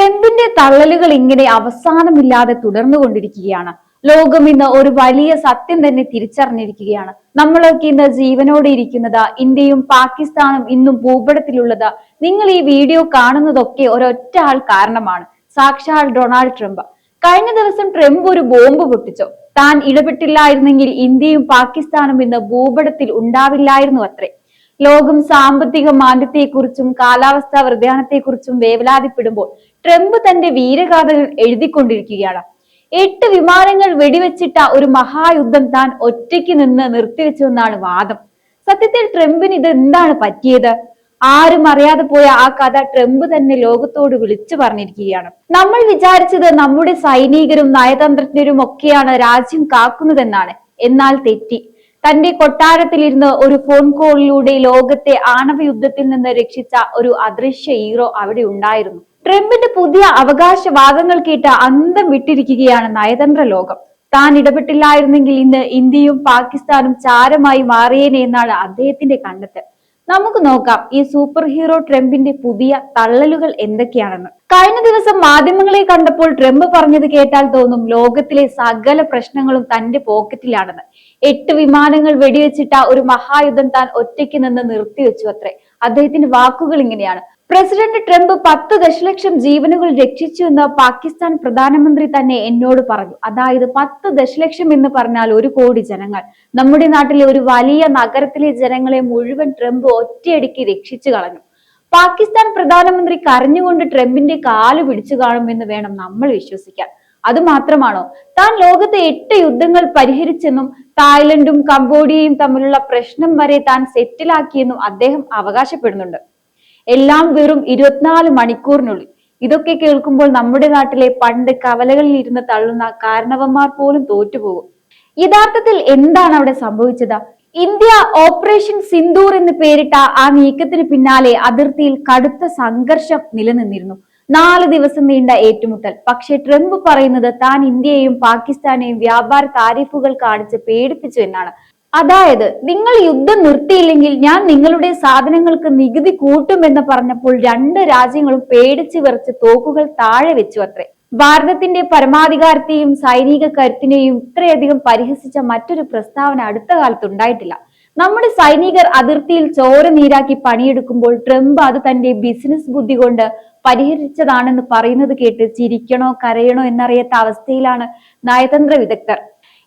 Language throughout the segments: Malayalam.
ട്രംപിന്റെ തള്ളലുകൾ ഇങ്ങനെ അവസാനമില്ലാതെ തുടർന്നുകൊണ്ടിരിക്കുകയാണ്. ലോകം ഇന്ന് ഒരു വലിയ സത്യം തന്നെ തിരിച്ചറിഞ്ഞിരിക്കുകയാണ്. നമ്മളൊക്കെ ഇന്ന് ജീവനോടെ ഇരിക്കുന്നത് ഇന്ത്യയും പാകിസ്ഥാനും ഇന്നും ഭൂപടത്തിലുള്ളത് നിങ്ങൾ ഈ വീഡിയോ കാണുന്നതൊക്കെ ഒരൊറ്റ ആൾ കാരണമാണ്, സാക്ഷാൽ ഡൊണാൾഡ് ട്രംപ്. കഴിഞ്ഞ ദിവസം ട്രംപ് ഒരു ബോംബ് പൊട്ടിച്ചു. താൻ ഇടപെട്ടില്ലായിരുന്നെങ്കിൽ ഇന്ത്യയും പാകിസ്ഥാനും ഇന്ന് ഭൂപടത്തിൽ ഉണ്ടാവില്ലായിരുന്നു അത്രേ. ലോകം സാമ്പത്തിക മാന്ദ്യത്തെക്കുറിച്ചും കാലാവസ്ഥാ വ്യതിയാനത്തെക്കുറിച്ചും വേവലാതിപ്പെടുമ്പോൾ ട്രംപ് തന്റെ വീരഗാഥകൾ എഴുതിക്കൊണ്ടിരിക്കുകയാണ്. 8 വിമാനങ്ങൾ വെടിവെച്ചിട്ട ഒരു മഹായുദ്ധം താൻ ഒറ്റയ്ക്ക് നിന്ന് നിർത്തിവെച്ചുവെന്നാണ് വാദം. സത്യത്തിൽ ട്രംപിന് ഇത് എന്താണ് പറ്റിയത്? ആരും അറിയാതെ പോയ ആ കഥ ട്രംപ് തന്നെ ലോകത്തോട് വിളിച്ചു പറഞ്ഞിരിക്കുകയാണ്. നമ്മൾ വിചാരിച്ചത് നമ്മുടെ സൈനികരും നയതന്ത്രജ്ഞരും ഒക്കെയാണ് രാജ്യം കാക്കുന്നതെന്നാണ്. എന്നാൽ തെറ്റി. തന്റെ കൊട്ടാരത്തിലിരുന്ന് ഒരു ഫോൺ കോളിലൂടെ ലോകത്തെ ആണവ യുദ്ധത്തിൽ നിന്ന് രക്ഷിച്ച ഒരു അദൃശ്യ ഹീറോ അവിടെ ഉണ്ടായിരുന്നു. ട്രംപിന്റെ പുതിയ അവകാശവാദങ്ങൾ കേട്ട് അന്തം വിട്ടിരിക്കുകയാണ് നയതന്ത്ര ലോകം. താൻ ഇടപെട്ടില്ലായിരുന്നെങ്കിൽ ഇന്ന് ഇന്ത്യയും പാകിസ്ഥാനും ചാരമായി മാറിയേനെ എന്നാണ് അദ്ദേഹത്തിന്റെ കണ്ടെത്തൽ. നമുക്ക് നോക്കാം ഈ സൂപ്പർ ഹീറോ ട്രംപിന്റെ പുതിയ തള്ളലുകൾ എന്തൊക്കെയാണെന്ന്. കഴിഞ്ഞ ദിവസം മാധ്യമങ്ങളെ കണ്ടപ്പോൾ ട്രംപ് പറഞ്ഞത് കേട്ടാൽ തോന്നും ലോകത്തിലെ സകല പ്രശ്നങ്ങളും തന്റെ പോക്കറ്റിലാണെന്ന്. 8 വിമാനങ്ങൾ വെടിവെച്ചിട്ട ഒരു മഹായുദ്ധം താൻ ഒറ്റയ്ക്ക് നിന്ന് നിർത്തിവെച്ചു അത്രേ. അദ്ദേഹത്തിന്റെ വാക്കുകൾ ഇങ്ങനെയാണ്: പ്രസിഡന്റ് ട്രംപ് 10 ദശലക്ഷം ജീവനുകൾ രക്ഷിച്ചു എന്ന് പാകിസ്ഥാൻ പ്രധാനമന്ത്രി തന്നെ എന്നോട് പറഞ്ഞു. അതായത് 10 ദശലക്ഷം എന്ന് പറഞ്ഞാൽ 1 കോടി ജനങ്ങൾ. നമ്മുടെ നാട്ടിലെ ഒരു വലിയ നഗരത്തിലെ ജനങ്ങളെ മുഴുവൻ ട്രംപ് ഒറ്റയടിക്ക് രക്ഷിച്ചു കളഞ്ഞു. പാകിസ്ഥാൻ പ്രധാനമന്ത്രി കരഞ്ഞുകൊണ്ട് ട്രംപിന്റെ കാല് പിടിച്ചു കാണുമെന്ന് വേണം നമ്മൾ വിശ്വസിക്കാൻ. അത് മാത്രമാണോ? താൻ ലോകത്തെ 8 യുദ്ധങ്ങൾ പരിഹരിച്ചെന്നും തായ്ലൻഡും കംബോഡിയയും തമ്മിലുള്ള പ്രശ്നം വരെ താൻ സെറ്റിലാക്കിയെന്നും അദ്ദേഹം അവകാശപ്പെടുന്നുണ്ട്. എല്ലാം വെറും 24 മണിക്കൂറിനുള്ളിൽ. ഇതൊക്കെ കേൾക്കുമ്പോൾ നമ്മുടെ നാട്ടിലെ പണ്ട് കവലകളിൽ ഇരുന്ന് തള്ളുന്ന കാരണവന്മാർ പോലും തോറ്റുപോകും. യഥാർത്ഥത്തിൽ എന്താണ് അവിടെ സംഭവിച്ചത്? ഇന്ത്യ ഓപ്പറേഷൻ സിന്ദൂർ എന്ന് പേരിട്ട ആ നീക്കത്തിന് പിന്നാലെ അതിർത്തിയിൽ കടുത്ത സംഘർഷം നിലനിന്നിരുന്നു. 4 ദിവസം നീണ്ട ഏറ്റുമുട്ടൽ. പക്ഷേ ട്രംപ് പറയുന്നത് താൻ ഇന്ത്യയെയും പാകിസ്ഥാനെയും വ്യാപാര താരിഫുകൾ കാണിച്ച് പേടിപ്പിച്ചു എന്നാണ്. അതായത് നിങ്ങൾ യുദ്ധം നിർത്തിയില്ലെങ്കിൽ ഞാൻ നിങ്ങളുടെ സാധനങ്ങൾക്ക് നികുതി കൂട്ടുമെന്ന് പറഞ്ഞപ്പോൾ 2 രാജ്യങ്ങളും പേടിച്ചു വിറച്ച് തോക്കുകൾ താഴെ വെച്ചു അത്രേ. ഭാരതത്തിന്റെ പരമാധികാരത്തെയും സൈനിക കരുത്തിനെയും ഇത്രയധികം പരിഹസിച്ച മറ്റൊരു പ്രസ്താവന അടുത്ത കാലത്ത് ഉണ്ടായിട്ടില്ല. നമ്മുടെ സൈനികർ അതിർത്തിയിൽ ചോര നീരാക്കി പണിയെടുക്കുമ്പോൾ ട്രംപ് അത് തന്റെ ബിസിനസ് ബുദ്ധി കൊണ്ട് പരിഹരിച്ചതാണെന്ന് പറയുന്നത് കേട്ട് ചിരിക്കണോ കരയണോ എന്നറിയാത്ത അവസ്ഥയിലാണ് നയതന്ത്ര വിദഗ്ധർ.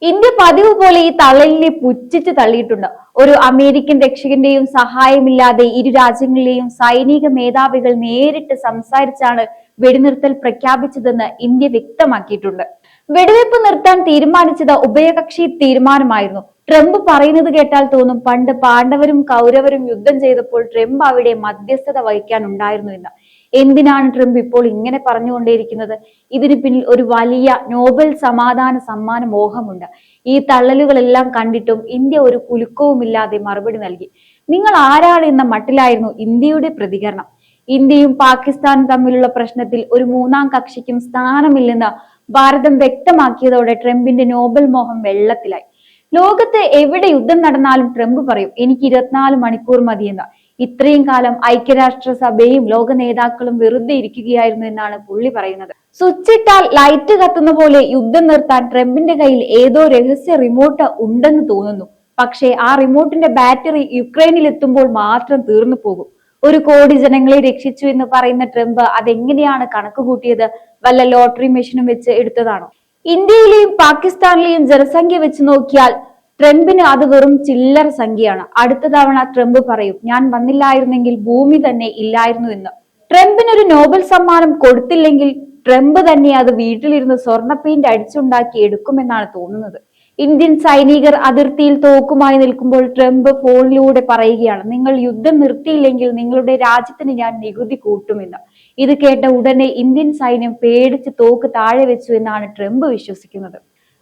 ഇന്ത്യ പതിവ് പോലെ ഈ തള്ളലിനെ പുച്ഛിച്ച് തള്ളിയിട്ടുണ്ട്. ഒരു അമേരിക്കൻ രക്ഷകന്റെയും സഹായമില്ലാതെ ഇരു രാജ്യങ്ങളിലെയും സൈനിക മേധാവികൾ നേരിട്ട് സംസാരിച്ചാണ് വെടിനിർത്തൽ പ്രഖ്യാപിച്ചതെന്ന് ഇന്ത്യ വ്യക്തമാക്കിയിട്ടുണ്ട്. വെടിവെപ്പ് നിർത്താൻ തീരുമാനിച്ചത് ഉഭയകക്ഷി തീരുമാനമായിരുന്നു. ട്രംപ് പറയുന്നത് കേട്ടാൽ തോന്നും പണ്ട് പാണ്ഡവരും കൗരവരും യുദ്ധം ചെയ്തപ്പോൾ ട്രംപ് അവിടെ മധ്യസ്ഥത വഹിക്കാനുണ്ടായിരുന്നു എന്ന്. എന്തിനാണ് ട്രംപ് ഇപ്പോൾ ഇങ്ങനെ പറഞ്ഞുകൊണ്ടേയിരിക്കുന്നത്? ഇതിന് പിന്നിൽ ഒരു വലിയ നോബൽ സമാധാന സമ്മാന മോഹമുണ്ട്. ഈ തള്ളലുകളെല്ലാം കണ്ടിട്ടും ഇന്ത്യ ഒരു കുലുക്കവുമില്ലാതെ മറുപടി നൽകി. നിങ്ങൾ ആരാണ് എന്ന മട്ടിലായിരുന്നു ഇന്ത്യയുടെ പ്രതികരണം. ഇന്ത്യയും പാകിസ്ഥാനും തമ്മിലുള്ള പ്രശ്നത്തിൽ ഒരു 3ാം കക്ഷിക്കും സ്ഥാനമില്ലെന്ന് ഭാരതം വ്യക്തമാക്കിയതോടെ ട്രംപിന്റെ നോബൽ മോഹം വെള്ളത്തിലായി. ലോകത്ത് എവിടെ യുദ്ധം നടന്നാലും ട്രംപ് പറയും എനിക്ക് 24 മണിക്കൂർ മതിയെന്ന്. ഇത്രയും കാലം ഐക്യരാഷ്ട്രസഭയും ലോക നേതാക്കളും വെറുതെ ഇരിക്കുകയായിരുന്നു എന്നാണ് പുള്ളി പറയുന്നത്. സ്വിച്ചിട്ടാൽ ലൈറ്റ് കത്തുന്ന പോലെ യുദ്ധം നിർത്താൻ ട്രംപിന്റെ കയ്യിൽ ഏതോ രഹസ്യ റിമോട്ട് ഉണ്ടെന്ന് തോന്നുന്നു. പക്ഷേ ആ റിമോട്ടിന്റെ ബാറ്ററി യുക്രൈനിൽ എത്തുമ്പോൾ മാത്രം തീർന്നു പോകും. 1 കോടി ജനങ്ങളെ രക്ഷിച്ചു എന്ന് പറയുന്ന ട്രംപ് അതെങ്ങനെയാണ് കണക്ക് കൂട്ടിയത്? വല്ല ലോട്ടറി മെഷീനും വെച്ച് എടുത്തതാണോ? ഇന്ത്യയിലെയും പാകിസ്ഥാനിലെയും ജനസംഖ്യ വെച്ച് നോക്കിയാൽ ട്രംപിന് അത് വെറും ചില്ലറ സംഖ്യയാണ്. അടുത്ത തവണ ട്രംപ് പറയും ഞാൻ വന്നില്ലായിരുന്നെങ്കിൽ ഭൂമി തന്നെ ഇല്ലായിരുന്നു എന്ന്. ട്രംപിനൊരു നോബൽ സമ്മാനം കൊടുത്തില്ലെങ്കിൽ ട്രംപ് തന്നെ അത് വീട്ടിലിരുന്ന് സ്വർണ്ണ പെയിന്റ് അടിച്ചുണ്ടാക്കി എടുക്കുമെന്നാണ് തോന്നുന്നത്. ഇന്ത്യൻ സൈനികർ അതിർത്തിയിൽ തോക്കുമായി നിൽക്കുമ്പോൾ ട്രംപ് ഫോണിലൂടെ പറയുകയാണ് നിങ്ങൾ യുദ്ധം നിർത്തിയില്ലെങ്കിൽ നിങ്ങളുടെ രാജ്യത്തിന് ഞാൻ നികുതി കൂട്ടുമെന്ന്. ഇത് കേട്ട ഉടനെ ഇന്ത്യൻ സൈന്യം പേടിച്ച് തോക്ക് താഴെ വെച്ചു എന്നാണ് ട്രംപ് വിശ്വസിക്കുന്നത്.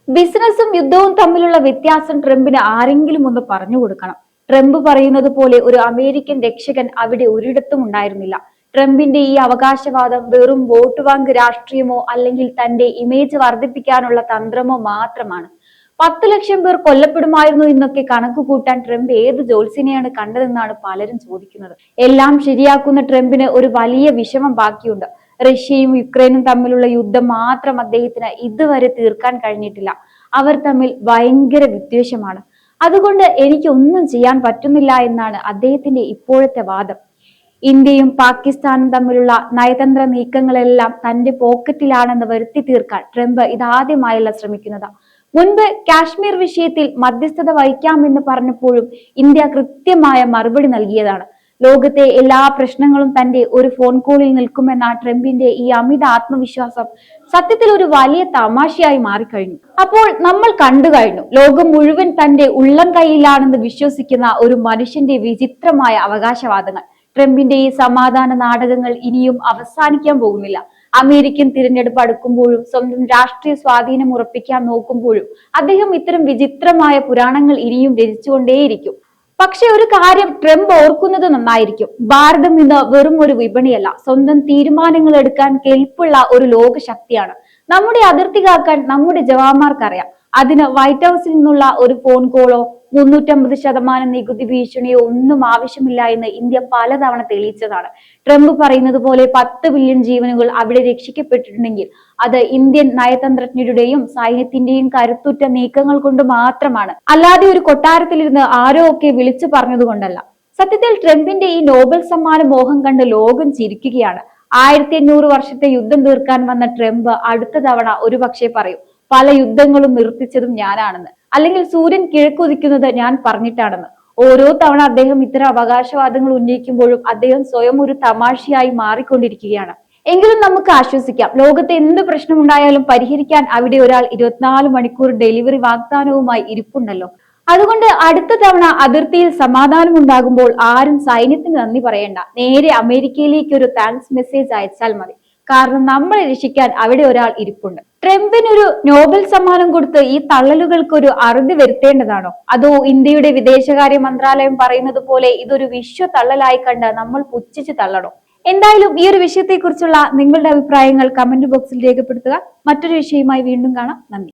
ബിസിനസ്സും യുദ്ധവും തമ്മിലുള്ള വ്യത്യാസം ട്രംപിന് ആരെങ്കിലും ഒന്ന് പറഞ്ഞു കൊടുക്കണം. ട്രംപ് പറയുന്നത് പോലെ ഒരു അമേരിക്കൻ രക്ഷകൻ അവിടെ ഒരിടത്തും ഉണ്ടായിരുന്നില്ല. ട്രംപിന്റെ ഈ അവകാശവാദം വെറും വോട്ട് ബാങ്ക് രാഷ്ട്രീയമോ അല്ലെങ്കിൽ തന്റെ ഇമേജ് വർദ്ധിപ്പിക്കാനുള്ള തന്ത്രമോ മാത്രമാണ്. 10 ലക്ഷം പേർ കൊല്ലപ്പെടുമായിരുന്നു എന്നൊക്കെ കണക്ക് കൂട്ടാൻ ട്രംപ് ഏത് ജോത്സ്യനെയാണ് കണ്ടതെന്നാണ് പലരും ചോദിക്കുന്നത്. എല്ലാം ശരിയാക്കുന്ന ട്രംപിന് ഒരു വലിയ വിഷമം ബാക്കിയുണ്ട്. റഷ്യയും യുക്രൈനും തമ്മിലുള്ള യുദ്ധം മാത്രം അദ്ദേഹത്തിന് ഇതുവരെ തീർക്കാൻ കഴിഞ്ഞിട്ടില്ല. അവർ തമ്മിൽ ഭയങ്കര വിദ്വേഷമാണ്. അതുകൊണ്ട് എനിക്ക് ഒന്നും ചെയ്യാൻ പറ്റുന്നില്ല എന്നാണ് അദ്ദേഹത്തിന്റെ ഇപ്പോഴത്തെ വാദം. ഇന്ത്യയും പാകിസ്ഥാനും തമ്മിലുള്ള നയതന്ത്ര നീക്കങ്ങളെല്ലാം തന്റെ പോക്കറ്റിലാണെന്ന് വരുത്തി തീർക്കാൻ ട്രംപ് ഇതാദ്യമായല്ല ശ്രമിക്കുന്നത്. മുൻപ് കാശ്മീർ വിഷയത്തിൽ മധ്യസ്ഥത വഹിക്കാമെന്ന് പറഞ്ഞപ്പോഴും ഇന്ത്യ കൃത്യമായ മറുപടി നൽകിയതാണ്. ലോകത്തെ എല്ലാ പ്രശ്നങ്ങളും തന്റെ ഒരു ഫോൺ കോളിൽ നിൽക്കുമെന്ന ട്രംപിന്റെ ഈ അമിത ആത്മവിശ്വാസം സത്യത്തിൽ ഒരു വലിയ തമാശയായി മാറിക്കഴിഞ്ഞു. അപ്പോൾ നമ്മൾ കണ്ടു കഴിഞ്ഞു, ലോകം മുഴുവൻ തന്റെ ഉള്ളം കൈയിലാണെന്ന് വിശ്വസിക്കുന്ന ഒരു മനുഷ്യന്റെ വിചിത്രമായ അവകാശവാദങ്ങൾ. ട്രംപിന്റെ ഈ സമാധാന നാടകങ്ങൾ ഇനിയും അവസാനിക്കാൻ പോകുന്നില്ല. അമേരിക്കൻ തിരഞ്ഞെടുപ്പ് അടുക്കുമ്പോഴും സ്വന്തം രാഷ്ട്രീയ സ്വാധീനം ഉറപ്പിക്കാൻ നോക്കുമ്പോഴും അദ്ദേഹം ഇത്തരം വിചിത്രമായ പുരാണങ്ങൾ ഇനിയും രചിച്ചുകൊണ്ടേയിരിക്കും. പക്ഷെ ഒരു കാര്യം ട്രംപ് ഓർക്കുന്നത് നന്നായിരിക്കും, ഭാരതം ഇന്ന് വെറും ഒരു വിപണിയല്ല, സ്വന്തം തീരുമാനങ്ങൾ എടുക്കാൻ കെൽപ്പുള്ള ഒരു ലോക ശക്തിയാണ്. നമ്മുടെ അതിർത്തി കാക്കാൻ നമ്മുടെ ജവാന്മാർക്കറിയാം. അതിന് വൈറ്റ് ഹൗസിൽ നിന്നുള്ള ഒരു ഫോൺ കോളോ 350% നികുതി ഭീഷണിയോ ഒന്നും ആവശ്യമില്ല എന്ന് ഇന്ത്യ പലതവണ തെളിയിച്ചതാണ്. ട്രംപ് പറയുന്നത് പോലെ 10 ബില്യൺ ജീവനുകൾ അവിടെ രക്ഷിക്കപ്പെട്ടിട്ടുണ്ടെങ്കിൽ അത് ഇന്ത്യൻ നയതന്ത്രജ്ഞരുടെയും സൈന്യത്തിന്റെയും കരുത്തുറ്റ നീക്കങ്ങൾ കൊണ്ട് മാത്രമാണ്, അല്ലാതെ ഒരു കൊട്ടാരത്തിലിരുന്ന് ആരോ ഒക്കെ വിളിച്ചു പറഞ്ഞതുകൊണ്ടല്ല. സത്യത്തിൽ ട്രംപിന്റെ ഈ നോബൽ സമ്മാന മോഹം കണ്ട് ലോകം ചിരിക്കുകയാണ്. 1800 വർഷത്തെ യുദ്ധം തീർക്കാൻ വന്ന ട്രംപ് അടുത്ത തവണ ഒരുപക്ഷെ പറയും, പല യുദ്ധങ്ങളും നിർത്തിച്ചതും ഞാനാണെന്ന്, അല്ലെങ്കിൽ സൂര്യൻ കിഴക്കുദിക്കുന്നത് ഞാൻ പറഞ്ഞിട്ടാണെന്ന്. ഓരോ തവണ അദ്ദേഹം ഇത്തരം അവകാശവാദങ്ങൾ ഉന്നയിക്കുമ്പോഴും അദ്ദേഹം സ്വയം ഒരു തമാശയായി മാറിക്കൊണ്ടിരിക്കുകയാണ്. എങ്കിലും നമുക്ക് ആശ്വസിക്കാം, ലോകത്തെ എന്ത് പ്രശ്നമുണ്ടായാലും പരിഹരിക്കാൻ അവിടെ ഒരാൾ 24 മണിക്കൂർ ഡെലിവറി വാഗ്ദാനവുമായി ഇരിപ്പുണ്ടല്ലോ. അതുകൊണ്ട് അടുത്ത തവണ അതിർത്തിയിൽ സമാധാനം ഉണ്ടാകുമ്പോൾ ആരും സൈന്യത്തിന് നന്ദി പറയേണ്ട, നേരെ അമേരിക്കയിലേക്ക് ഒരു താങ്ക്സ് മെസ്സേജ് അയച്ചാൽ മതി. കാരണം നമ്മളെ രക്ഷിക്കാൻ അവിടെ ഒരാൾ ഇരിപ്പുണ്ട്. ട്രംപിനൊരു നോബൽ സമ്മാനം കൊടുത്ത് ഈ തള്ളലുകൾക്ക് ഒരു അറുതി വരുത്തേണ്ടതാണോ? അതോ ഇന്ത്യയുടെ വിദേശകാര്യ മന്ത്രാലയം പറയുന്നത് പോലെ ഇതൊരു വിശ്വ തള്ളലായി കണ്ട് നമ്മൾ പുച്ഛിച്ച് തള്ളണോ? എന്തായാലും ഈ ഒരു വിഷയത്തെക്കുറിച്ചുള്ള നിങ്ങളുടെ അഭിപ്രായങ്ങൾ കമന്റ് ബോക്സിൽ രേഖപ്പെടുത്തുക. മറ്റൊരു വിഷയവുമായി വീണ്ടും കാണാം. നന്ദി.